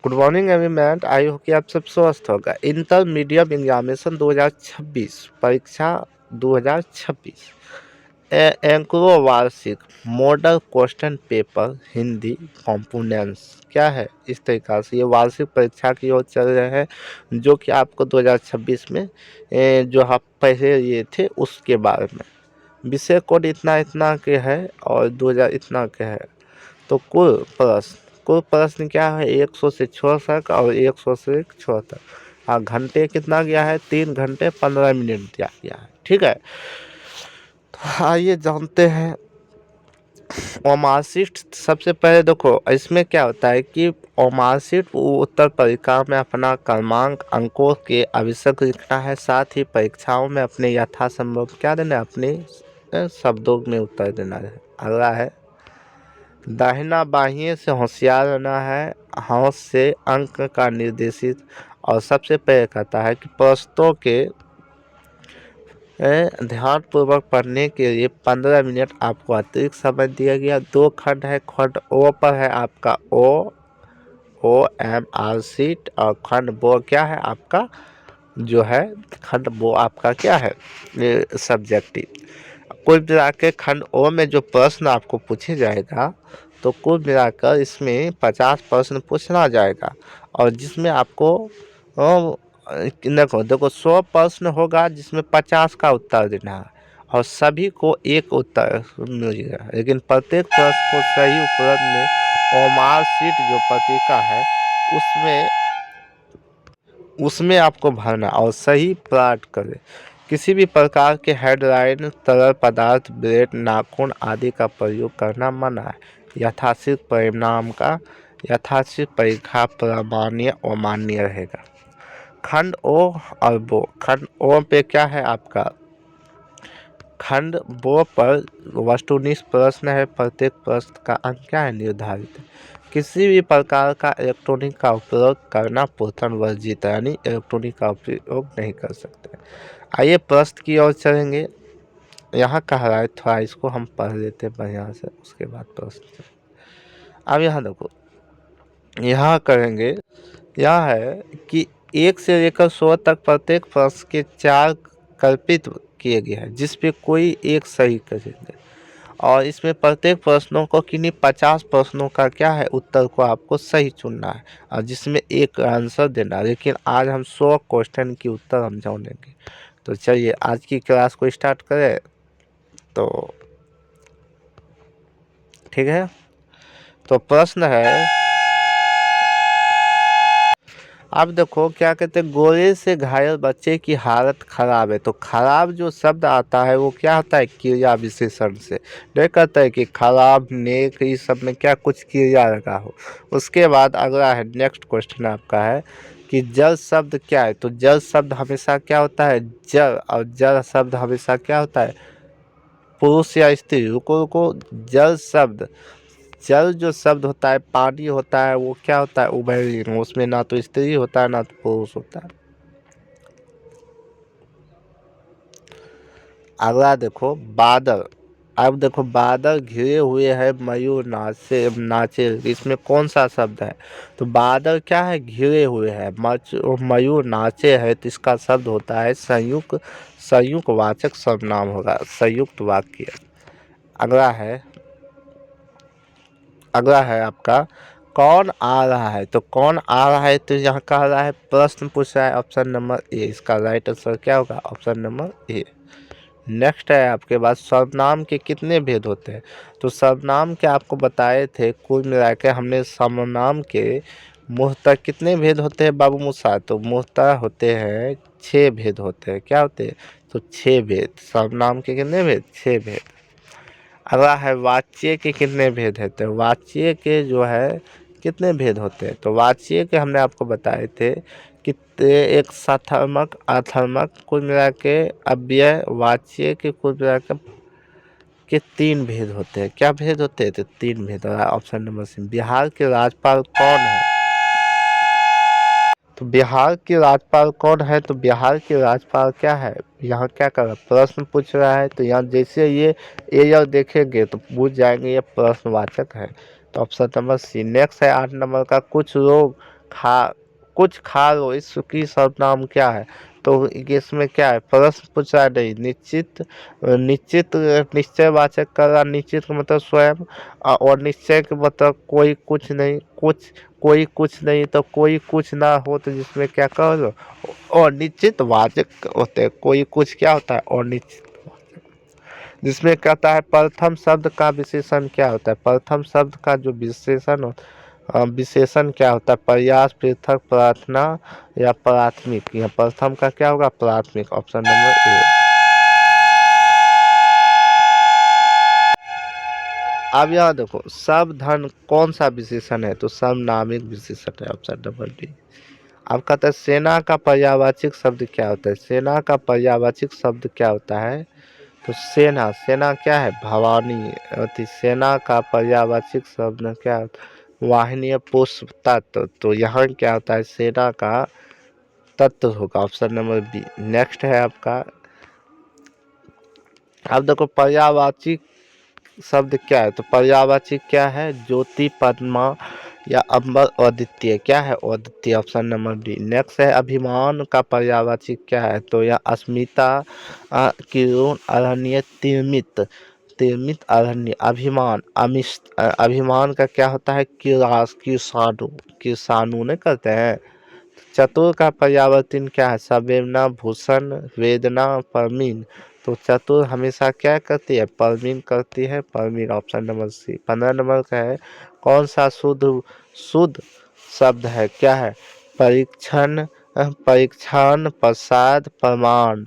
Good morning everyone, I hope कि आप सब स्वस्थ होगा। इंटरमीडिएट एग्जामिनेशन 2026 परीक्षा 2026 एंकरो वार्षिक model question paper Hindi components क्या है, इस तरीक़ा से ये वार्षिक परीक्षा की ओर चल रहे हैं, जो कि आपको 2026 में जो आप पहले ये थे उसके बारे में विषय कोड इतना इतना के है और 2000 इतना के है। तो कुल प्रश्न क्या है, 100 से 66 और 100 से 76। हाँ, घंटे कितना गया है, 3 घंटे 15 मिनट दिया गया है। ठीक है, तो आइए जानते हैं मार्कशीट। सबसे पहले देखो इसमें क्या होता है कि मार्कशीट उत्तर परीक्षा में अपना क्रमांक अंकों के आवश्यक लिखना है, साथ ही परीक्षाओं में अपने यथासंभव क्या देना है, अपने शब्दों में उत्तर देना है। अगला है दाहिना बाहिए से होशियार रहना है, हाथ से अंक का निर्देशित। और सबसे पहले कहता है कि प्रश्नों के ध्यानपूर्वक पढ़ने के लिए 15 मिनट आपको अतिरिक्त समय दिया गया। 2 खंड है, खंड ओ पर है आपका OMR शीट और खंड बो क्या है आपका जो है, खंड बो आपका क्या है, सब्जेक्टिव। कुल मिलाकर खंड ओ में जो प्रश्न आपको पूछे जाएगा तो कुल मिलाकर इसमें 50 प्रश्न पूछना जाएगा, और जिसमें आपको देखो 100 प्रश्न होगा जिसमें 50 का उत्तर देना है, और सभी को एक उत्तर मिलेगा, लेकिन प्रत्येक प्रश्न को सही उत्तर में ओमार शीट जो पत्रिका है उसमें आपको भरना और सही प्राप्त करें। किसी भी प्रकार के हेडलाइन, तरल पदार्थ, ब्लेड, नाखून आदि का प्रयोग करना मना है। यथाशीघ्र परीक्षा प्रामाण्य और मान्य रहेगा। खंड ओ और बो। खंड ओ पे क्या है आपका, खंड बो पर वस्तुनिष्ठ प्रश्न है, प्रत्येक प्रश्न का अंक क्या है, निर्धारित है। किसी भी प्रकार का इलेक्ट्रॉनिक का उपयोग करना पूर्णतः वर्जित है, यानी इलेक्ट्रॉनिक का उपयोग नहीं कर सकते। आइए प्रश्न की ओर चलेंगे। यहाँ कह रहा है, थोड़ा इसको हम पढ़ लेते हैं बढ़िया से, उसके बाद प्रश्न। अब यहाँ देखो, यहाँ करेंगे, यह है कि 1 से लेकर 100 तक प्रत्येक प्रश्न के 4 कल्पित किए गए हैं, जिस पे कोई एक सही करेंगे, और इसमें प्रत्येक प्रश्नों को किन्हीं 50 प्रश्नों का क्या है उत्तर को आपको सही चुनना है, और जिसमें एक आंसर देना है। लेकिन आज हम 100 क्वेश्चन की उत्तर हम जानेंगे। तो चलिए आज की क्लास को स्टार्ट करें। तो ठीक है, तो प्रश्न है, अब देखो क्या कहते हैं, गोले से घायल बच्चे की हालत खराब है। तो खराब जो शब्द आता है वो क्या होता है, क्रिया विशेषण से। नहीं कहता है कि खराब, नेक, इस सब में क्या कुछ क्रिया लगा हो। उसके बाद अगला है, नेक्स्ट क्वेश्चन आपका है कि जल शब्द क्या है। तो जल शब्द हमेशा क्या होता है, जल, और जल शब्द हमेशा क्या होता है, पुरुष या स्त्री। रुको, जल जो शब्द होता है, पानी होता है, वो क्या होता है, उभयलिंग। उसमें ना तो स्त्री होता है ना तो पुरुष होता है। अगला देखो बादल। अब देखो बादल घिरे हुए है, मयूर नाचे, इसमें कौन सा शब्द है। तो बादल क्या है, घिरे हुए है, मयूर नाचे है, तो इसका शब्द होता है संयुक्त वाचक सर्वनाम होगा, संयुक्त वाक्य। अगला है आपका कौन आ रहा है। तो कौन आ रहा है, तो यहाँ कह रहा है, प्रश्न पूछ रहा है, ऑप्शन नंबर ए। इसका राइट आंसर क्या होगा, ऑप्शन नंबर ए। नेक्स्ट है आपके पास सर्वनाम के कितने भेद होते हैं। तो सर्वनाम के आपको बताए थे, कुल मिलाकर हमने सर्वनाम के मुहतः कितने भेद होते हैं बाबू मूसा। तो मुहतः होते हैं 6 भेद होते हैं। क्या होते हैं, तो 6 भेद। सर्वनाम के कितने भेद, 6 भेद। अगला है वाच्य के कितने भेद हैं। तो वाच्य के जो है कितने भेद होते हैं। तो वाच्य के हमने आपको बताए थे कि एक साथर्मक, अथर्मक, कुल मिला के अव्यय वाच्य के कुल मिला के 3 भेद होते हैं। क्या भेद होते हैं, तो 3 भेद। और ऑप्शन नंबर सी, बिहार के राज्यपाल कौन है। तो बिहार के राज्यपाल कौन है। तो बिहार के राज्यपाल क्या है, यहाँ क्या कर रहा है, प्रश्न पूछ रहा है। तो यहाँ जैसे ये देखेंगे तो पूछ जाएंगे ये प्रश्नवाचक है। तो ऑप्शन नंबर सी। नेक्स्ट है 8 नंबर का, कुछ लोग खा कुछ खा लो, इसकी सर्वनाम क्या है? तो इसमें क्या है, प्रश्न पूछा नहीं, निश्चित निश्चित निश्चयवाचक कर रहा, निश्चित का मतलब स्वयं, और निश्चय का मतलब कोई कुछ नहीं, कुछ कोई कुछ नहीं, तो कोई कुछ ना हो तो जिसमें क्या कर लो, और निश्चित वाचक होते हैं। कोई कुछ क्या होता है, और निश्चित, जिसमें कहता है प्रथम शब्द का विशेषण क्या होता है? प्रथम शब्द का जो विशेषण क्या होता है? प्रयास, पृथक, प्रार्थना या प्राथमिक। यहाँ प्रथम का क्या होगा? प्राथमिक। Option number A. अब यहाँ देखो, सब धन कौन सा विशेषण है? तो समनामिक विशेषण है। Option number D. अब कहता है सेना का पर्यायवाची शब्द क्या होता है? सेना का पर्यायवाची शब्द क्या होता है? तो सेना, सेना क्या है? भवानी। सेना का पर्यायवाची शब्द क्या होता है? वाहिनी, पुष्प, तत्व। तो यहाँ क्या होता है? सेना का तत्व होगा। Option number B. नेक्स्ट है आपका, अब देखो पर्यायवाची शब्द क्या है? तो पर्यायवाची क्या है? ज्योति, पद्मा या अंबर, अद्वितीय। क्या है? अद्वितीय। Option number D. नेक्स्ट है अभिमान का पर्यायवाची क्या है? तो यह अस्मिता, किरण, अरण्य, तिर्मित। तिर्मित, अरण्य, अभिमान, अमिष्ट। अभिमान का क्या होता है? किरास, किसानु। किसानु नहीं करते हैं। चतुर का पर्यायवाची क्या है? संवेदना, भूषण, वेदना, परमीन। तो चतुर हमेशा क्या करती है? परमीन करती है। परमीन। Option number C. 15 नंबर का है, कौन सा शुद्ध शुद्ध शब्द है? क्या है? परीक्षण, परीक्षण, प्रसाद, प्रमाण,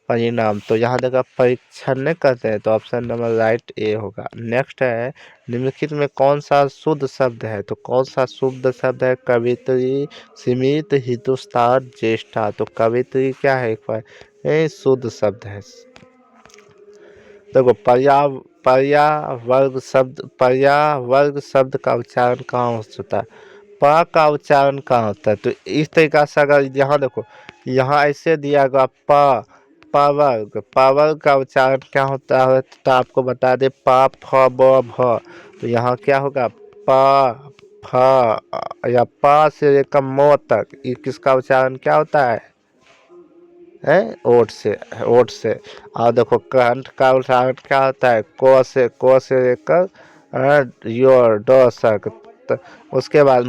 परिणाम। तो यहाँ देखा परीक्षण नहीं करते हैं, तो ऑप्शन नंबर राइट ए होगा। नेक्स्ट है निम्नलिखित में कौन सा शुद्ध शब्द है? तो कौन सा शुद्ध शब्द है? कवित्री, सीमित, हितुस्तार, ज्येष्ठा। तो कवित्री क्या है? एक बार ये शुद्ध शब्द है। देखो पर्यावर्ग शब्द का उच्चारण कहाँ होता है? प का उच्चारण कहाँ होता है? तो इस तरीका से अगर यहाँ देखो, यहाँ ऐसे दिया गया पवर्ग, पवर्ग का उच्चारण क्या होता है? तो आपको बता दे प, फ, ब, भ। तो यहाँ क्या होगा? प, फ या प से लेकर म तक, ये किसका उच्चारण क्या होता है? ओट से। और देखो कंठ का उच्चारण क्या होता है? को से लेकर योर ड तक। उसके बाद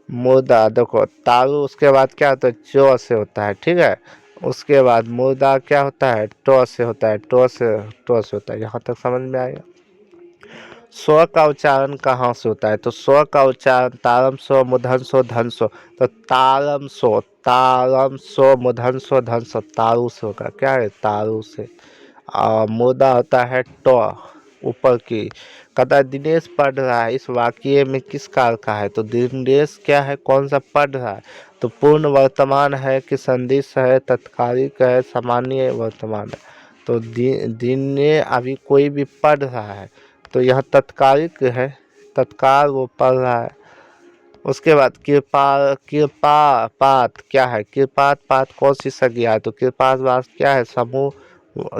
मुर्दा देखो तालु, उसके बाद क्या होता है? चो से होता है, ठीक है। उसके बाद मुर्दा क्या होता है? टो से होता है, टो से होता है। यहाँ तक समझ में आएगा। स्व का उच्चारण कहाँ से होता है? तो स्व का उच्चारण तारम स्व, मूर्धन स्व, धन स्व। तो तारम स्व, मूर्धन स्व, धन स्व, तारु से होगा। क्या है? तारु से। मुर्दा होता है टो, ऊपर की। कहता है दिनेश पढ़ रहा है, इस वाक्य में किस काल का है? तो दिनेश क्या है? कौन सा पढ़ रहा है? तो पूर्ण वर्तमान है कि संदेश है, तत्कालिक है, सामान्य वर्तमान है? तो दिन ने अभी कोई भी पढ़ रहा है, तो यह तत्कालिक है, तत्काल वो पढ़ रहा है। उसके बाद कृपा पात क्या है? कृपात पात कौन सी संज्ञा है? तो कृपात पात क्या है? समूह।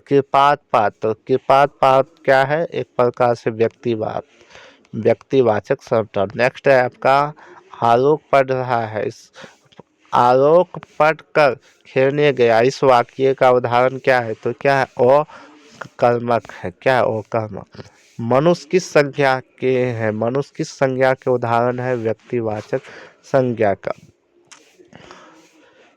कृपात पात, तो कृपात पात क्या है? एक प्रकार से व्यक्तिवाचक शब्द। नेक्स्ट है आपका आलोक पढ़ रहा है, इस आलोक पढ़ कर खेलने गया, इस वाक्य का उदाहरण क्या है? तो क्या है? ओ कर्मक है। क्या है? ओ कर्मक। मनुष्य किस संज्ञा के हैं? मनुष्य किस संज्ञा के उदाहरण है? व्यक्तिवाचक संज्ञा का।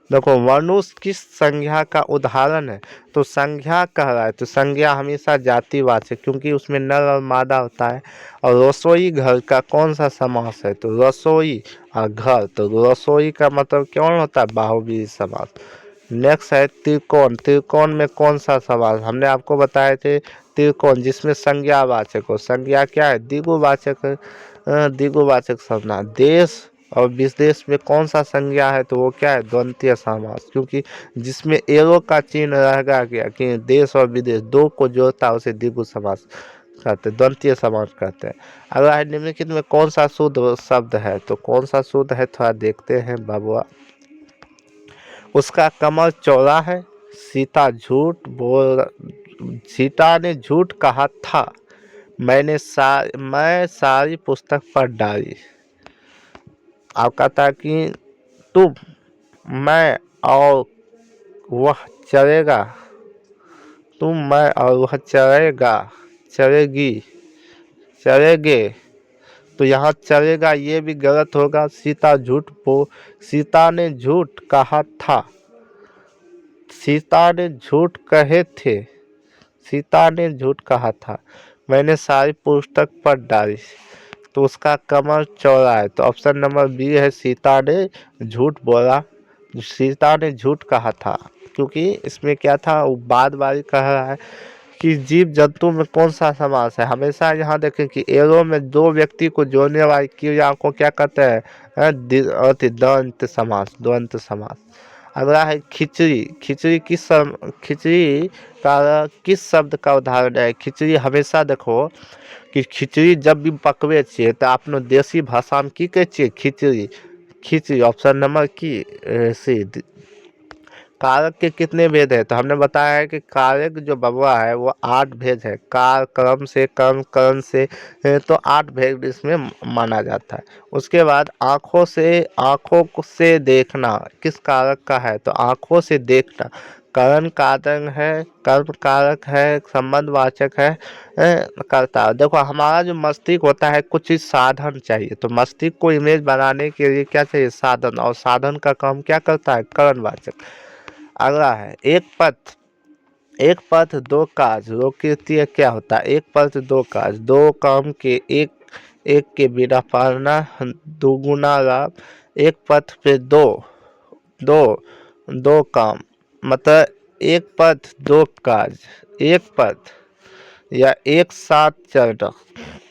देखो मनुष्य किस संज्ञा का उदाहरण है? तो संज्ञा कह रहा है, तो संज्ञा हमेशा जातिवाचक, क्योंकि उसमें नर और मादा होता है। और रसोई घर का कौन सा समास है? तो रसोई और घर, तो रसोई का मतलब कौन होता है? बाहुव्रीहि समास। नेक्स्ट है त्रिकोण, त्रिकोण में कौन सा समास? हमने आपको बताए थे त्रिकोण जिसमें संज्ञावाचक हो। संज्ञा क्या है? द्विगुवाचक, द्विगुवाचक सर्वनाम। देश और विदेश में कौन सा संज्ञा है? तो वो क्या है? द्वंद्वीय समास, क्योंकि जिसमें एरो का चिन्ह रहेगा क्या कि देश और विदेश दो को जोड़ता है, उसे द्विगु समास कहते हैं, द्वंद्वीय समास कहते हैं। अगला है निम्नलिखित में कौन सा शुद्ध शब्द है? तो कौन सा शुद्ध है? थोड़ा देखते हैं बाबुआ। उसका कमर चौड़ा है, सीता ने झूठ कहा था, मैं सारी पुस्तक पढ़ डाली। आपका था कि तुम, मैं और वह चलेगा, तुम, मैं और वह चलेगा, चलेगी, चलेगे। तो यहाँ चलेगा ये भी गलत होगा। सीता ने झूठ कहा था, सीता ने झूठ कहे थे, सीता ने झूठ कहा था, मैंने सारी पुस्तक पढ़ डाली, तो उसका कमर चौड़ा है। तो ऑप्शन नंबर बी है, सीता ने झूठ बोला, सीता ने झूठ कहा था। क्योंकि इसमें क्या था, वो बाद वाली कह रहा है कि जीव जंतु में कौन सा समास है। हमेशा यहाँ देखें कि एरो में दो व्यक्ति को जोड़ने वाली क्रिया को क्या कहते हैं, द्वंद्व समास, द्वंद्व समास। अगला है खिचड़ी। खिचड़ी का किस शब्द का उदाहरण है। खिचड़ी हमेशा देखो कि खिचड़ी जब भी पकवे छे तो आपने देसी भाषा में की कहे छे, खिचड़ी, खिचड़ी। ऑप्शन नंबर की सी। कारक के कितने भेद है, तो हमने बताया है कि कारक जो बबुआ है वो 8 भेद है। कार, क्रम से, कर्म, करण से, तो 8 भेद इसमें माना जाता है। उसके बाद आँखों से देखना किस कारक का है, तो आँखों से देखना करण कारक है, कर्म कारक है, संबंधवाचक है, करता। देखो हमारा जो मस्तिष्क होता है कुछ चीज साधन चाहिए, तो मस्तिष्क को इमेज बनाने के लिए क्या चाहिए, साधन, और साधन का काम क्या करता है, करणवाचक। अगला है एक पथ दो काज। लोककृति क्या होता है, एक पथ दो काज, दो काम के एक एक के बिना पालना, दुगुना लाभ। एक पथ पे दो दो दो काम, मतलब एक पथ दो काज, एक पथ या एक साथ चलना।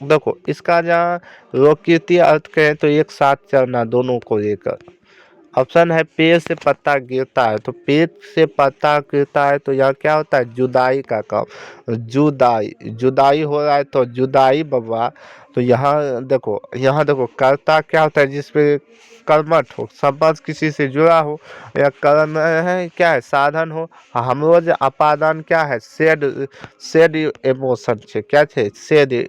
देखो इसका जहाँ लोककृति अर्थ कहें तो एक साथ चलना दोनों को लेकर। ऑप्शन है पेड़ से पत्ता गिरता है, तो पेड़ से पत्ता गिरता है तो यहाँ क्या होता है, जुदाई का काम, जुदाई, जुदाई हो रहा है तो जुदाई बबुआ। तो यहाँ देखो कर्ता क्या होता है, जिसपे कर्मठ हो, संबंध किसी से जुड़ा हो, या कर्म है क्या है, साधन हो। हम रोज अपादान क्या है, शेड इमोशन छे, क्या छे, शेड